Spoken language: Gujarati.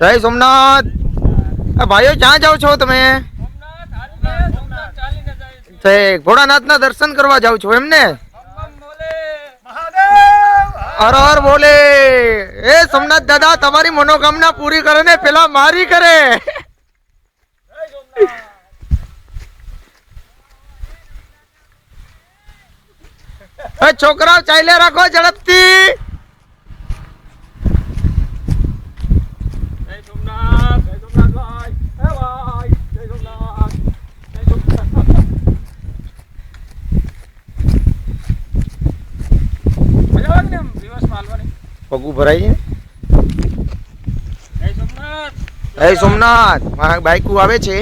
જય સોમનાથ. ભાઈઓ ક્યાં જાઓ છો તમે? ભોળાનાથ ના દર્શન કરવા જાવ છો એમને? હર હર બોલે. એ સોમનાથ દાદા તમારી મનોકામના પૂરી કરે ને પેલા મારી કરે. છોકરાઓ ચાલ્યા રાખો ઝડપથી. પગું ભરાઈ જાય. જય સોમનાથ. બાઈક આવે છે.